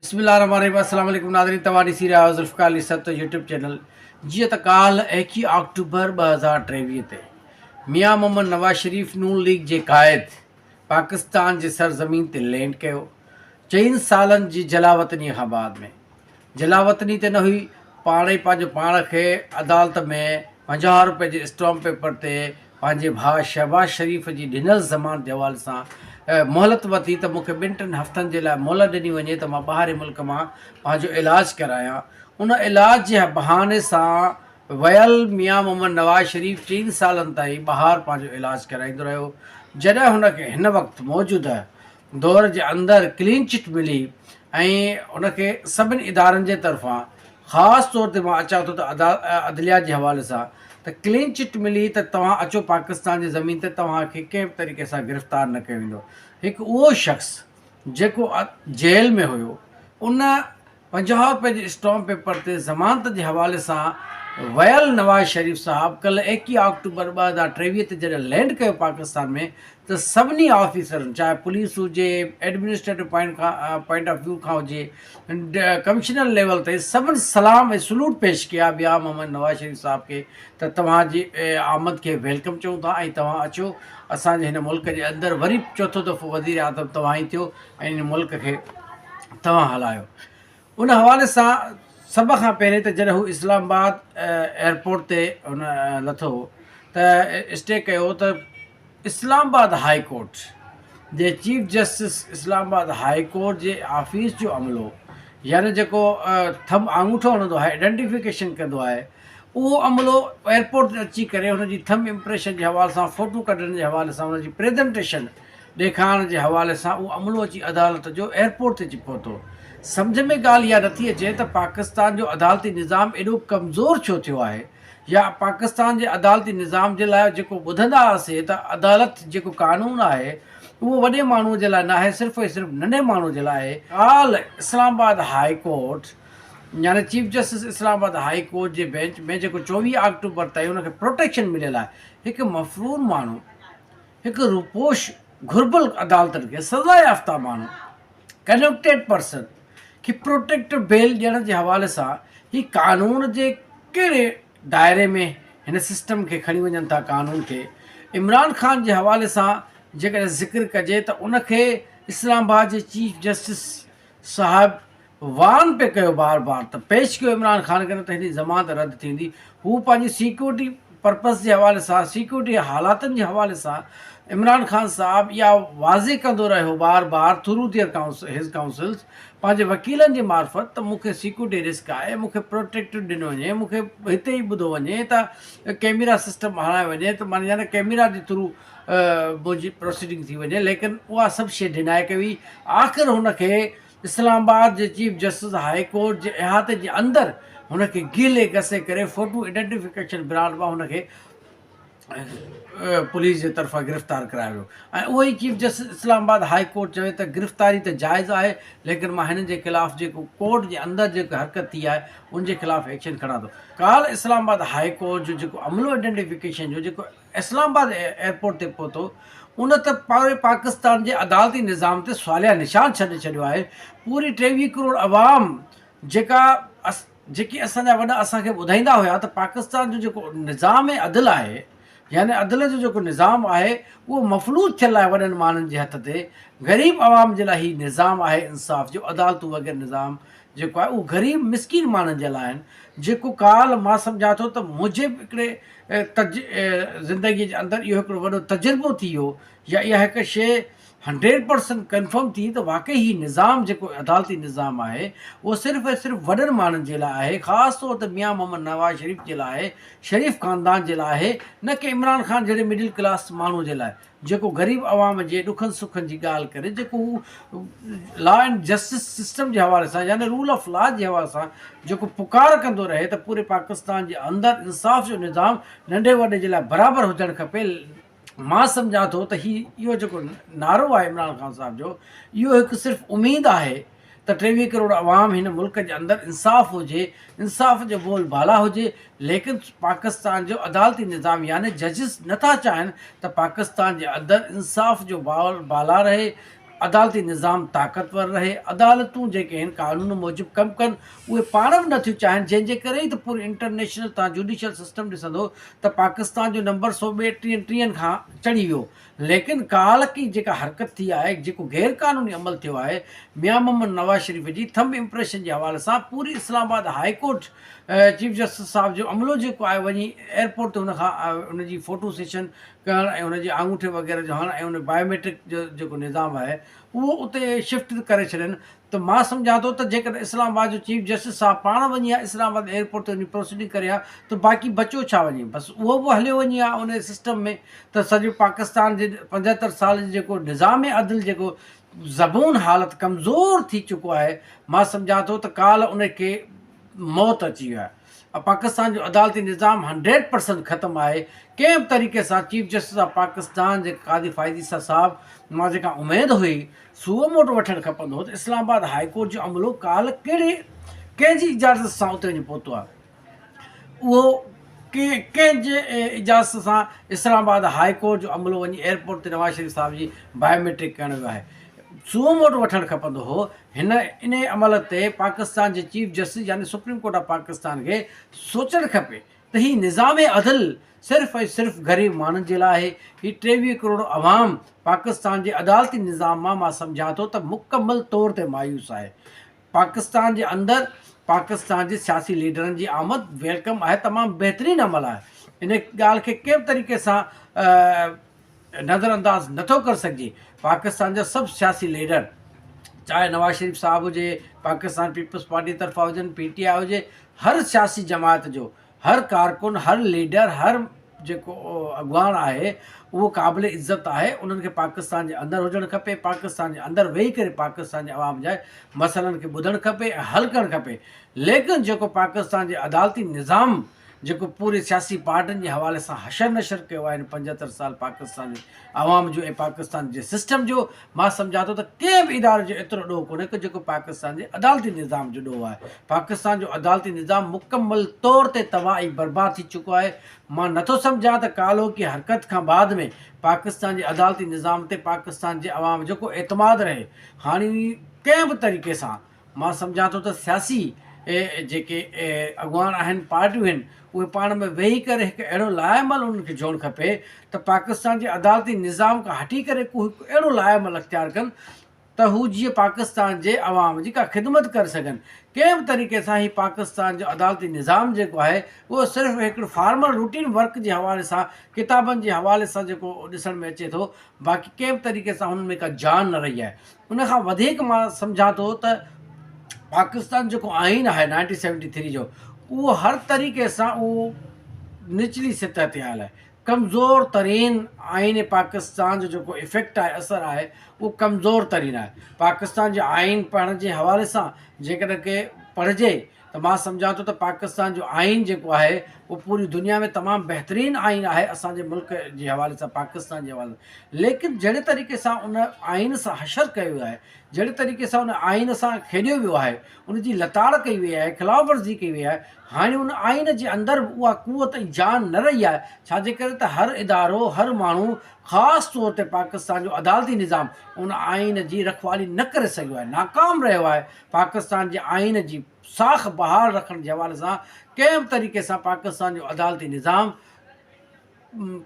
अस्सलामुअलैकुम नाज़रीन, तव्हां ॾिसी रहिया आहियो ज़ुल्फ़िकार अली सत यूट्यूब चैनल। जीअं त काल्ह 21 अक्टूबर 2023 ते मियां मोहम्मद नवाज़ शरीफ़ नून लीग जे क़ाइद पाकिस्तान जे सरज़मीन ते लैंड कयो। 4 सालनि जी जलावतनी खां बाद में जलावतनी ते न हुई, पाण ई पंहिंजो पाण खे अदालत में 50 रुपए जे स्टॉम्प पेपर ते पंहिंजे भाउ शहबाज़ शरीफ़ जी ॾिनल ज़मानत जे हवाले सां मोहलत वरिती त मूंखे 2-3 हफ़्तनि जे लाइ मोहलत ॾिनी वञे त मां ॿाहिरि मुल्क मां पंहिंजो इलाजु करायां। उन इलाज जे बहाने सां वियल मियां मोहम्मद नवाज़ शरीफ़ 4 सालनि ताईं ॿाहिरि पंहिंजो इलाजु कराईंदो रहियो। जॾहिं हुनखे हिन वक़्तु मौजूदु दौर जे अंदरि क्लीन चिट मिली ऐं उनखे सभिनी इदारनि जे तरफ़ां ख़ासि तौर ते मां अचां थो त अदलिया जे हवाले सां त क्लीन चिट मिली त तव्हां अचो पाकिस्तान जी ज़मीन ते, तव्हांखे कंहिं बि तरीक़े सां गिरफ़्तार न कयो वेंदो। हिकु उहो शख़्स जेको जेल में हुयो, उन 50 रुपए जे स्टॉम्प पेपर ते ज़मानत जे हवाले सां वियल नवाज़ शरीफ़ साहब कल्ह 21 अक्टूबर 2023 ते जॾहिं लैंड कयो पाकिस्तान में, त सभिनी ऑफिसरनि, चाहे पुलिस हुजे, एडमिनिस्ट्रेटिव पॉइंट ऑफ व्यू खां हुजे, कमिश्नर लेवल ते, सभिनी सलाम ऐं सलूट पेश कया ॿिया मोहम्मद नवाज़ शरीफ़ साहब खे त तव्हांजी आमद खे वेलकम चऊं था ऐं तव्हां अचो असांजे हिन मुल्क जे अंदरि वरी चोथों दफ़ो वज़ीर आज़म तव्हां ई थियो ऐं हिन मुल्क खे तव्हां हलायो। उन हवाले सां सभ खां पहिरियों त जॾहिं हू इस्लामाबाद एयरपोर्ट ते हुन लथो त स्टे कयो त इस्लामाबाद हाई कोर्ट जे chief justice Islamabad high court जे ऑफिस जो अमलो, यानी जेको थंब आंगूठो हणंदो आहे, आइडेंटिफिकेशन कंदो आहे, उहो अमलो एयरपोर्ट ते अची करे हुनजी थंब इम्प्रेशन जे हवाले सां, फ़ोटू कढण जे हवाले सां, हुनजी प्रेज़ेंटेशन ॾेखारण जे हवाले सां उहो अमलो अची अदालत जो एयरपोर्ट ते अची पहुतो। सम्झ में ॻाल्हि इहा नथी अचे त पाकिस्तान जो अदालती निज़ाम एॾो कमज़ोर छो थियो आहे, या पाकिस्तान जे अदालती निज़ाम जे लाइ जेको ॿुधंदा हुआसीं त अदालत जेको कानून आहे उहो वॾे माण्हूअ जे लाइ न आहे, सिर्फ़ु ऐं सिर्फ़ु नंढे माण्हूअ जे लाइ आहे। काल्ह इस्लामाबाद हाई कोर्ट यानी chief justice Islamabad high court जे बेंच में जेको 24 अक्टूबर ताईं हुनखे प्रोटेक्शन मिलियल आहे, हिकु मफ़रूर माण्हू, हिकु रुपोश घुर्बल अदालतनि खे सज़ा याफ़्ता माण्हू, कन्विक्टेड पर्सन खे प्रोटेक्टिव बेल ॾियण जे हवाले सां ही कानून जे कहिड़े दायरे में हिन सिस्टम खे खणी वञनि था। कानून खे इमरान ख़ान जे हवाले सां जेकॾहिं ज़िक्र कजे त उनखे इस्लामाबाद जे चीफ जस्टिस साहिबु वान पे कयो बार बार त पेश कयो इमरान ख़ान खे, न त हिन ज़मानत रद्द थींदी। हू पंहिंजी सिक्योरिटी पर्पज़ जे हवाले सां, सिक्योरिटी हालातनि जे हवाले सां इमरान ख़ान साहब इहा वाज़े कंदो रहियो बार बार थ्रू दियर हिज़ काउंसिल्स, पंहिंजे वकीलनि जे मार्फत, त मूंखे सिक्योरिटी रिस्क आहे, मूंखे प्रोटेक्टिव ॾिनो वञे, मूंखे हिते ई ॿुधो वञे त कैमरा सिस्टम हणायो वञे त माना यानी कैमरा जे थ्रू मुंहिंजी प्रोसीडिंग थी वञे। लेकिन उहा सभु शइ डिनाए कई। आख़िर हुनखे इस्लामाबाद जे चीफ जस्टिस हाई कोर्ट जे इहाते जे अंदरि हुनखे गीले घसे करे फ़ोटू आइडेंटिफिकेशन ब्रांड मां हुनखे पुलिस जे तरफ़ां गिरफ़्तार करायो वियो। ऐं उहो ई chief justice Islamabad high court चवे त गिरफ़्तारी त जाइज़ आहे, लेकिन मां हिन जे ख़िलाफ़ु जेको कोर्ट जे अंदरि जेको हरकत थी आहे उनजे ख़िलाफ़ु एक्शन खणां थो। काल्ह इस्लामाबाद हाई कोर्ट जो जेको अमलो आइडेंटिफिकेशन जो जेको इस्लामाबाद एयरपोर्ट ते पहुतो, उन त पूरे पाकिस्तान जे अदालती निज़ाम ते सवालिया निशान छॾे छॾियो आहे। पूरी 23 करोड़ अवाम जेकी असांजा वॾा असांखे ॿुधाईंदा हुया त पाकिस्तान जो जेको निज़ाम ऐं अदल आहे, यानी अदल जो जेको निज़ाम आहे उहो मफ़लूज थियल आहे वॾनि माण्हुनि जे हथ ते। ग़रीब आवाम जे लाइ हीउ निज़ाम आहे इंसाफ़ जो, अदालतूं वग़ैरह निज़ाम जेको आहे उहो ग़रीब मिसकिन माण्हुनि जे लाइ आहिनि। जेको काल्ह मां सम्झां थो त मुंहिंजे हिकिड़े ज़िंदगीअ जे अंदरि इहो हिकिड़ो वॾो तजुर्बो थी वियो, या इहा हिकु शइ 100% कंफर्म थी त वाक़ई हीउ निज़ाम जेको अदालती निज़ाम आहे उहो सिर्फ़ु ऐं सिर्फ़ु वॾनि माण्हुनि जे लाइ आहे, ख़ासि तौर ते मियां मोहम्मद नवाज़ शरीफ़ जे लाइ आहे, शरीफ़ ख़ानदान जे लाइ आहे, न कि इमरान ख़ान जहिड़े मिडिल क्लास माण्हू जे लाइ, जेको ग़रीब आवाम जे ॾुखनि सुखनि जी ॻाल्हि करे, जेको हू लॉ एंड जस्टिस सिस्टम जे हवाले सां, यानी रूल ऑफ लॉ जे हवाले सां जेको पुकार कंदो रहे त पूरे पाकिस्तान जे अंदरि इंसाफ़ जो निज़ाम नंढे वॾे जे लाइ बराबरि हुजणु खपे। मां सम्झां थो त इहो जेको नारो आहे इमरान ख़ान साहिब जो, इहो हिकु सिर्फ़ु उमेदु आहे त 23 करोड़ अवाम हिन मुल्क जे अंदरि इंसाफ़ हुजे, इंसाफ़ जो बोल बाला हुजे। लेकिन पाकिस्तान जो अदालती निज़ाम यानी जजिस नथा चाहिनि त पाकिस्तान जे अंदरि इंसाफ़ जो बोल बाला रहे, अदालती निज़ाम ताक़तवर रहे, अदालतूं जेके आहिनि क़ानून मूजिबि कमु कनि, उहे पाण बि नथियूं चाहिनि, जंहिंजे करे ई त पूरी इंटरनेशनल तव्हां जुडिशल सिस्टम ॾिसंदो त पाकिस्तान जो नंबर 132 खां चढ़ी वियो। लेकिन काल्ह की जेका हरकत थी आहे, जेको गैर क़ानूनी अमल थियो आहे मियां मोहम्मद नवाज़ शरीफ़ जी थंब इम्प्रेशन जे हवाले सां, पूरी Islamabad high court chief justice साहिब जो अमलो जेको आहे वञी एयरपोर्ट ते हुनखां हुनजी फ़ोटो सेशन करणु ऐं हुनजे आंगूठे वग़ैरह जो हणणु ऐं हुन बायोमेट्रिक जो जेको निज़ाम आहे उहो उते शिफ्ट करे छॾनि। त मां सम्झां थो त जेकॾहिं इस्लामाबाद जो चीफ जस्टिस साहिबु पाण वञी आहे इस्लामाबाद एयरपोर्ट ते वञी प्रोसीडिंग करे आहे, त बाक़ी बचो छा वञे, बसि उहो बि हलियो वञी आहे उन सिस्टम में। त सॼो पाकिस्तान जे 75 साल जो जेको निज़ाम अदल जेको ज़बून हालत कमज़ोर थी चुको आहे, मां सम्झां थो त काल्ह उनखे मौत अची वियो आहे। पाकिस्तान जो अदालती निज़ाम 100% ख़तमु आहे। कंहिं बि तरीक़े सां चीफ जस्टिस ऑफ पाकिस्तान जे कादी फ़ाइज़ीसा साहिबु, मां जेका उमेदु हुई सुओ मोटो वठणु खपंदो हो त इस्लामाबाद हाई कोर्ट जो अमलो काल्ह कंहिंजी इजाज़त सां उते वञी पहुतो आहे, उहो कंहिंजे इजाज़त सां इस्लामाबाद हाई कोर्ट जो अमलो वञी एयरपोर्ट ते नवाज़ शरीफ़ साहिब जी बायोमेट्रिक करणु वियो आहे। सुओ मोटो वठणु खपंदो हो। इन अमल ते पाकिस्तान जे चीफ जस्टिस यानी सुप्रीम कोर्ट ऑफ पाकिस्तान खे सोचणु खपे त हीउ निज़ाम अदल सिर्फ़ु ऐं सिर्फ़ु ग़रीब माण्हुनि जे लाइ आहे। हीउ 23 करोड़ अवाम पाकिस्तान जे अदालती निज़ाम मां सम्झां थो त मुकमल तौर ते मायूस आहे। पाकिस्तान जे अंदरि पाकिस्तान जे सियासी लीडरनि जी आमद वेलकम आहे, तमामु बहितरीनु अमल आहे। इन ॻाल्हि खे कंहिं बि तरीक़े सां नज़रअंदाज़ नथो करे सघिजे। पाकिस्तान जा सभु सियासी लीडर, चाहे नवाज़ शरीफ़ साहिबु हुजे, पाकिस्तान पीपल्स पार्टी तरफ़ां हुजनि, PTI हुजे, हर सियासी जमात जो हर कारकुन, हर लीडर, हर जेको अॻवान आहे उहो क़ाबिल इज़त आहे। उन्हनि खे पाकिस्तान जे अंदरि हुजणु खपे, पाकिस्तान जे अंदरि वेही करे पाकिस्तान जे अवाम जा मसइलनि खे ॿुधणु खपे ऐं हल करणु खपे। लेकिन जेको पाकिस्तान जे अदालती निज़ाम जेको पूरे सियासी पार्टियुनि जे हवाले सां हशर नशर कयो आहे 75 साल पाकिस्तान जे अवाम जो ऐं पाकिस्तान जे सिस्टम जो, मां सम्झां थो त कंहिं बि इदारे जो एतिरो ॾोह कोन्हे की जेको पाकिस्तान जे अदालती निज़ाम जो ॾोह आहे। पाकिस्तान जो अदालती निज़ाम मुकमल तौर ते तबाह ऐं बर्बाद थी चुको आहे। मां नथो सम्झां त काल्ह की हरकत खां बाद में पाकिस्तान जे अदालती निज़ाम ते पाकिस्तान जे अवाम जेको एतमाद रहे। हाणे कंहिं बि तरीक़े सां मां सम्झां थो त सियासी जेके अॻवान आहिनि, पार्टियूं आहिनि, उहे पाण में वेही करे हिकु अहिड़ो लाइमल उन्हनि खे जोड़णु खपे त पाकिस्तान जे अदालती निज़ाम खां हटी करे को हिकु अहिड़ो लाइमल अख़्तियार कनि त हू जीअं पाकिस्तान जे अवाम जी का ख़िदमत करे सघनि। कंहिं बि तरीक़े सां ही पाकिस्तान जो अदालती निज़ाम जेको आहे उहो सिर्फ़ु हिकिड़ो फॉर्मल रूटीन वर्क जे हवाले सां, किताबनि जे हवाले सां जेको ॾिसण में अचे थो, बाक़ी कंहिं बि तरीक़े सां हुन में का जान न रही आहे। उनखां वधीक मां सम्झां थो त पाकिस्तान जेको आइन आहे 1973 जो, उहो हर तरीक़े सां उहो निचली सतह ते आयल आहे। कमज़ोर तरीन आइन पाकिस्तान जो जेको इफ़ेक्ट आहे, असरु आहे, उहो कमज़ोर तरीन आहे। पाकिस्तान जो आइन पढ़ण जे हवाले सां जेकॾहिं के पढ़िजे त मां सम्झां थो त पाकिस्तान जो आइन जेको आहे उहो पूरी दुनिया में तमामु बहितरीनु आइन आहे असांजे मुल्क जे हवाले सां, पाकिस्तान जे हवाले सां। लेकिन जहिड़े तरीक़े सां उन आइन सां हशर कयो वियो आहे, जहिड़े तरीक़े सां उन आइन सां खेॾियो वियो आहे, उनजी लताड़ कई वई आहे, ख़िलाफ़ वर्ज़ी कई वई आहे, हाणे उन आइन जे अंदरि उहा क़ुवत ऐं जान न रही आहे। छाजे करे त हर इदारो, हर माण्हू, ख़ासि तौर ते पाकिस्तान जो अदालती निज़ाम उन आइन जी रखवाली न करे सघियो आहे, नाकाम रहियो आहे। पाकिस्तान जे आइन जी साख बहाल रखण जे हवाले सां कंहिं बि तरीक़े सां पाकिस्तान जो अदालती निज़ाम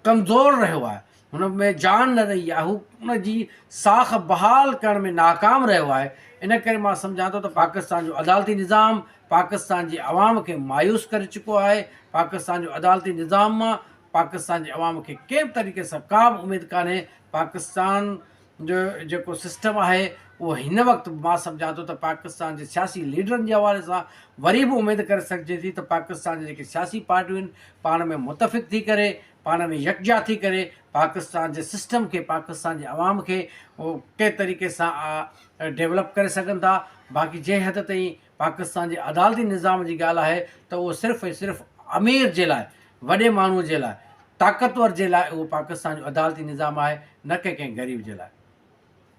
कमज़ोर रहियो आहे, हुन में जान न रही आहे, हू उनजी साख बहाल करण में नाकाम रहियो आहे। इन करे मां सम्झां थो त पाकिस्तान जो अदालती निज़ाम पाकिस्तान जे अवाम खे मायूस करे चुको आहे। पाकिस्तान जो अदालती निज़ाम मां पाकिस्तान जे अवाम खे कंहिं बि तरीक़े सां का बि उमेदु कान्हे। पाकिस्तान जो जेको सिस्टम आहे उहो हिन वक़्तु मां सम्झां थो त पाकिस्तान जे सियासी लीडरनि जे हवाले सां वरी बि उमेदु करे सघिजे थी त पाकिस्तान जी जेके सियासी पार्टियूं आहिनि पाण में मुतफ़िक़ थी करे, पाण में यकजा थी करे पाकिस्तान जे सिस्टम खे, पाकिस्तान जे अवाम खे उहो कंहिं तरीक़े सां डेवलप करे सघनि था। बाक़ी जंहिं हद ताईं पाकिस्तान जे अदालती निज़ाम जी ॻाल्हि आहे त उहो सिर्फ़ु ऐं सिर्फ़ु अमीर जे लाइ, वॾे माण्हूअ जे लाइ, ताक़तवर जे लाइ उहो पाकिस्तान जो अदालती निज़ाम आहे, न की कंहिं ग़रीब जे लाइ।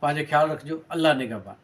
पंहिंजो ख़्यालु रखिजो। अल्लाह निगहबान।